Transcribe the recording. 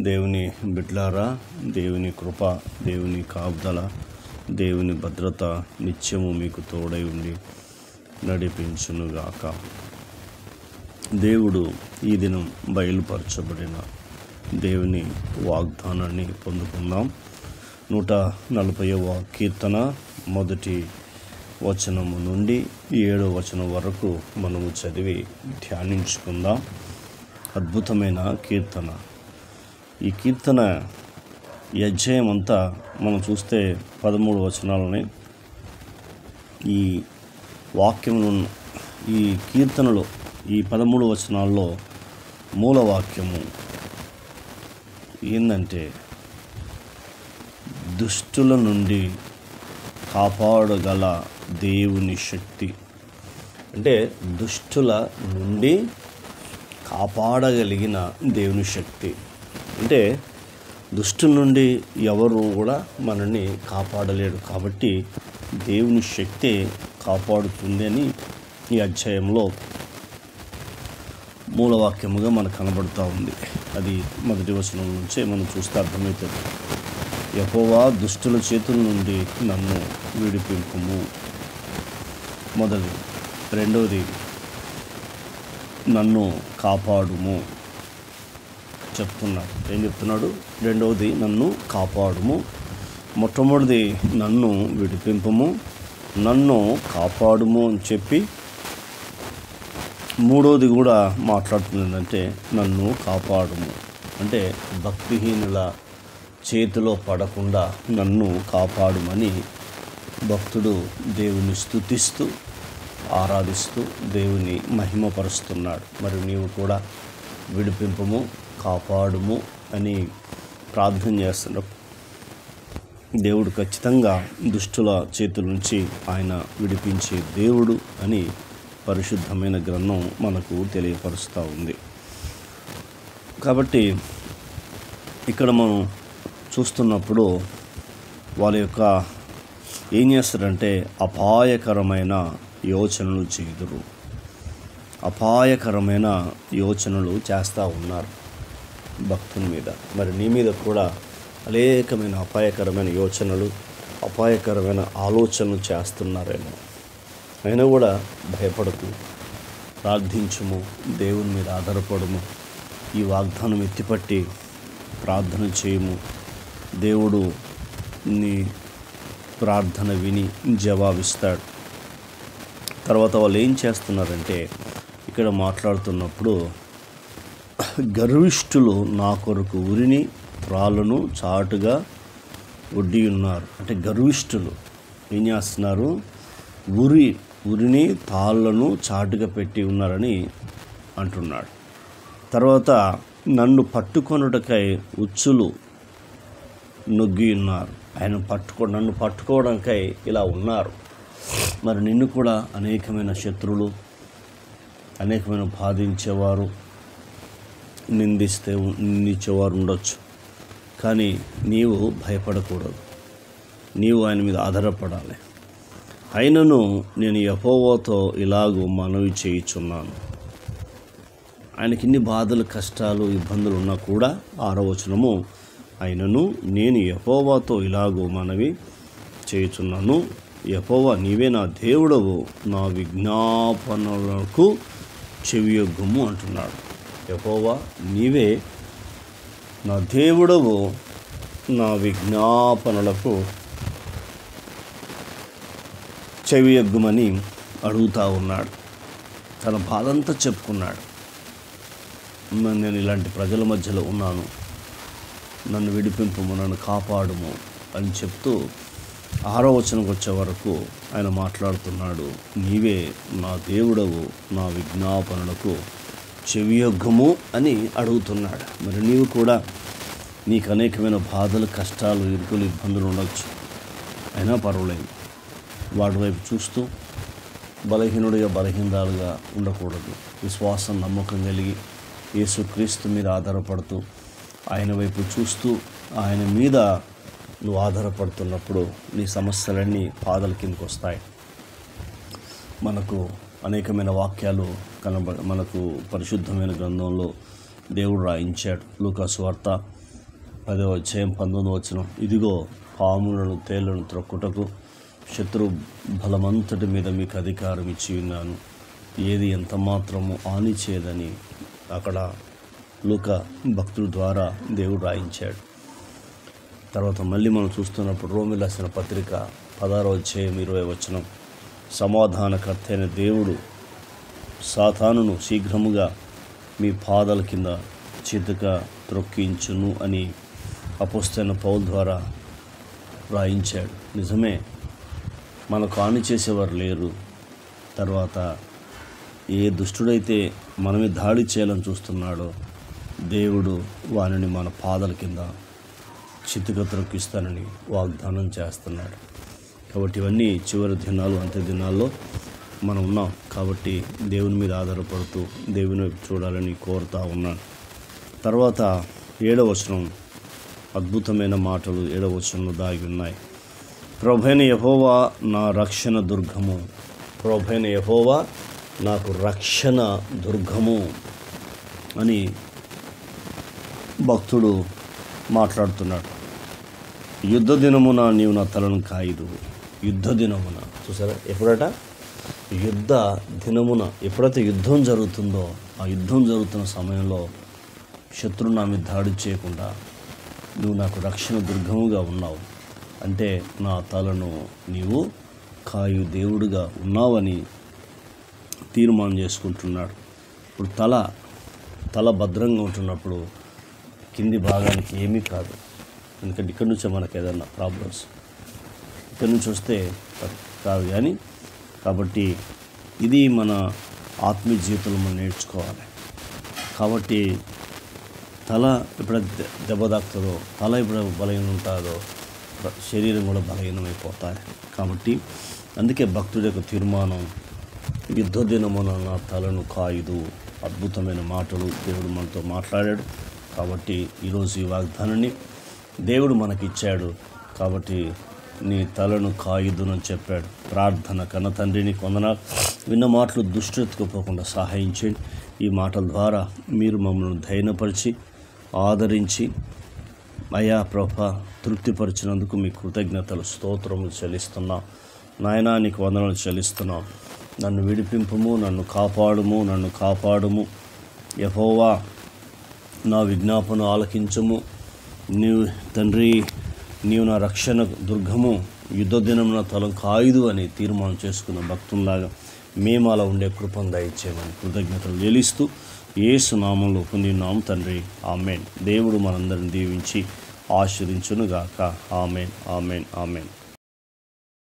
దేవుని బిడ్డలారా, దేవుని కృప, దేవుని కాపుదల, దేవుని భద్రత నిత్యము మీకు తోడై ఉండి నడిపించునుగాక. దేవుడు ఈ దినం బయలుపరచబడిన దేవుని వాగ్దానాన్ని పొందుకుందాం. 140వ కీర్తన మొదటి వచనము నుండి 7వ వచనం వరకు మనము చదివి ధ్యానించుకుందాం. అద్భుతమైన కీర్తన. ఈ కీర్తన అధ్యాయం అంతా మనం చూస్తే 13 వచనాలని ఈ వాక్యమును, ఈ కీర్తనలో ఈ 13 వచనాల్లో మూల వాక్యము ఏంటంటే, దుష్టుల నుండి కాపాడగల దేవుని శక్తి. అంటే దుష్టుల నుండి కాపాడగలిగిన దేవుని శక్తి. అంటే దుష్టుల నుండి ఎవరు కూడా మనల్ని కాపాడలేడు, కాబట్టి దేవుని శక్తే కాపాడుతుంది అని ఈ అధ్యాయంలో మూలవాక్యముగా మనకు కనబడుతూ ఉంది. అది మొదటి వచనం నుంచే మనం చూస్తే అర్థమవుతుంది. యెహోవా దుష్టుల చేతుల నుండి నన్ను విడిపింపుము. మొదటి. రెండవది, నన్ను కాపాడుము చెప్తున్నాడు. ఏం చెప్తున్నాడు? రెండవది, నన్ను కాపాడుము. మొట్టమొదటిది, నన్ను విడిపింపము, నన్ను కాపాడుము అని చెప్పి మూడవది కూడా మాట్లాడుతుందంటే నన్ను కాపాడుము. అంటే భక్తిహీనుల చేతిలో పడకుండా నన్ను కాపాడుమని భక్తుడు దేవుని స్తుతిస్తూ ఆరాధిస్తూ దేవుని మహిమపరుస్తున్నాడు. మరి నీవు కూడా విడిపింపము, కాపాడుము అని ప్రార్థన చేస్తున్నావు. దేవుడు ఖచ్చితంగా దుష్టుల చేతుల నుంచి ఆయన విడిపించే దేవుడు అని పరిశుద్ధమైన గ్రంథం మనకు తెలియపరుస్తూ ఉంది. కాబట్టి ఇక్కడ మనం చూస్తున్నప్పుడు వాళ్ళ యొక్క ఏం చేస్తారంటే అపాయకరమైన యోచనలు చేయుదురు. అపాయకరమైన యోచనలు చేస్తూ ఉన్నారు భక్తుని మీద. మరి నీ మీద కూడా అనేకమైన అపాయకరమైన యోచనలు, అపాయకరమైన ఆలోచనలు చేస్తున్నారేమో. అయినా కూడా భయపడకు, ప్రార్థించుము, దేవుని మీద ఆధారపడము, ఈ వాగ్దానం ఎత్తిపట్టి ప్రార్థన చేయము. దేవుడు నీ ప్రార్థన విని జవాబిస్తాడు. తర్వాత వాళ్ళు ఏం చేస్తున్నారంటే, ఇక్కడ మాట్లాడుతున్నప్పుడు గర్విష్ఠులు నా కొరకు ఉరిని త్రాళ్ళను చాటుగా ఒడ్డి ఉన్నారు. అంటే గర్విష్ఠులు ఏం చేస్తున్నారు? ఉరిని తాళ్ళను చాటుగా పెట్టి ఉన్నారని అంటున్నాడు. తర్వాత నన్ను పట్టుకొనుటకై ఉచ్చులు నొగ్గి ఉన్నారు. నన్ను పట్టుకోవడానికై ఇలా ఉన్నారు. మరి నిన్ను కూడా అనేకమైన శత్రువులు, అనేకమైన బాధించేవారు, నిందించేవారు ఉండొచ్చు. కానీ నీవు భయపడకూడదు, నీవు ఆయన మీద ఆధారపడాలి. అయినను నేను యెహోవాతో ఇలాగూ మనవి చేయుచున్నాను. ఆయనకి ఇన్ని బాధలు, కష్టాలు, ఇబ్బందులు ఉన్నా కూడా 6వ వచనము, అయినను నేను యెహోవాతో ఇలాగూ మనవి చేయుచున్నాను. యెహోవా నీవే నా దేవుడవు, నా విజ్ఞాపనలకు చెవియొగ్గుము అంటున్నాడు. యెహోవా నీవే నా దేవుడవు, నా విజ్ఞాపనలకు చెవియొగ్గుమని అడుగుతూ ఉన్నాడు. తన బాధంతా చెప్పుకున్నాడు. నేను ఇలాంటి ప్రజల మధ్యలో ఉన్నాను, నన్ను విడిపింపుము, నన్ను కాపాడుము అని చెప్తూ 6వ వచనంకి వచ్చే వరకు ఆయన మాట్లాడుతున్నాడు. నీవే నా దేవుడవు, నా విజ్ఞాపనలకు చెవియొగ్గము అని అడుగుతున్నాడు. మరి నీవు కూడా నీకు అనేకమైన బాధలు, కష్టాలు, ఇరుకులు, ఇబ్బందులు ఉండొచ్చు. అయినా పర్వాలేదు, వాటి వైపు చూస్తూ బలహీనురాలుగా ఉండకూడదు. విశ్వాసం, నమ్మకం కలిగి యేసుక్రీస్తు మీద ఆధారపడుతూ ఆయన వైపు చూస్తూ ఆయన మీద నువ్వు ఆధారపడుతున్నప్పుడు నీ సమస్యలన్నీ పాదాల కిందకు వస్తాయి. మనకు అనేకమైన వాక్యాలు మనకు పరిశుద్ధమైన గ్రంథంలో దేవుడు రాయించాడు. లూకా సువార్త 10వ అధ్యాయం 19వ వచనం, ఇదిగో పాములను తేళ్లను త్రొక్కుటకు శత్రు బలమంతటి మీద మీకు అధికారం ఇచ్చి ఉన్నాను, ఏది ఎంత మాత్రము హాని చేయదని అక్కడ లూకా భక్తుల ద్వారా దేవుడు రాయించాడు. తర్వాత మళ్ళీ మనం చూస్తున్నప్పుడు రోమీయులకు రాసిన పత్రిక 16వ అధ్యాయం 20వ వచనం, సమాధానకర్త అయిన దేవుడు సాతానును శీఘ్రముగా మీ పాదాల కింద చితక త్రొక్కించును అని అపోస్తలుడైన పౌలు ద్వారా రాయించాడు. నిజమే, మనకు హాని చేసేవారు లేరు. తర్వాత ఏ దుష్టుడైతే మనమే దాడి చేయాలని చూస్తున్నాడో దేవుడు వానిని మన పాదాల కింద చితక త్రొక్కిస్తానని వాగ్దానం చేస్తున్నాడు. కాబట్టి ఇవన్నీ చివరి దినాలు, అంత్య దినాల్లో మనం ఉన్నాం. కాబట్టి దేవుని మీద ఆధారపడుతూ దేవుని వైపు చూడాలని కోరుతా ఉన్నాను. తర్వాత 7వ వచనం, అద్భుతమైన మాటలు 7వ వచనంలో దాగి ఉన్నాయి. ప్రభువైన యెహోవా నా రక్షణ దుర్గము, ప్రభువైన యెహోవా నాకు రక్షణ దుర్గము అని భక్తుడు మాట్లాడుతున్నాడు. యుద్ధ దినమున నీవు నా తలను కాయిదు. యుద్ధ దినమున, చూసారా, ఎప్పుడట యుద్ధ దినమున, ఎప్పుడైతే యుద్ధం జరుగుతుందో ఆ యుద్ధం జరుగుతున్న సమయంలో శత్రువు నా మీద దాడి చేయకుండా నువ్వు నాకు రక్షణ దుర్గముగా ఉన్నావు అంటే నా తలను నీవు కాయు దేవుడుగా ఉన్నావని తీర్మానం చేసుకుంటున్నాడు. ఇప్పుడు తల భద్రంగా ఉంటున్నప్పుడు కింది భాగానికి ఏమీ కాదు. ఎందుకంటే ఇక్కడి నుంచే మనకు ఏదన్నా ప్రాబ్లమ్స్ ఇక్కడి నుంచి వస్తే కాదు. కానీ కాబట్టి ఇది మన ఆత్మీయ జీవితంలో మనం నేర్చుకోవాలి. కాబట్టి తల ఎప్పుడైతే దెబ్బ తాకుతుందో, తల ఎప్పుడైతే బలహీనం ఉంటుందో శరీరం కూడా బలహీనమైపోతాయి. కాబట్టి అందుకే భక్తుడి యొక్క తీర్మానం, యుద్ధ దినమున నా తలను కాయుదు. అద్భుతమైన మాటలు దేవుడు మనతో మాట్లాడాడు. కాబట్టి ఈరోజు ఈ వాగ్దానాన్ని దేవుడు మనకిచ్చాడు. కాబట్టి నీ తలను కాయుదునని చెప్పాడు. ప్రార్థన, కన్న తండ్రిని కొందనాలు విన్న మాటలు దుష్టెత్తుకుపోకుండా సహాయం చేయండి. ఈ మాటల ద్వారా మీరు మమ్మల్ని ధైర్యపరిచి ఆదరించి అయా ప్రభా తృప్తిపరిచినందుకు మీ కృతజ్ఞతలు స్తోత్రములు చెల్లిస్తున్నాం. నాయనా నీకు వందనాలు చెల్లిస్తున్నాం. నన్ను విడిపింపుము, నన్ను కాపాడుము. యెహోవా నా విజ్ఞాపన ఆలకించము. నీవు తండ్రి, నీవు నా రక్షణ దుర్గము, యుద్ధ దినం నా తలం కాయుదు అని తీర్మానం చేసుకున్న భక్తుల్లాగా మేము అలా ఉండే కృపను దయచేయమని కృతజ్ఞతలు చెల్లిస్తూ యేసు నామంలో పొందినాం తండ్రి. ఆమేన్. దేవుడు మనందరిని దీవించి ఆశీర్వదించునుగాక. ఆమేన్.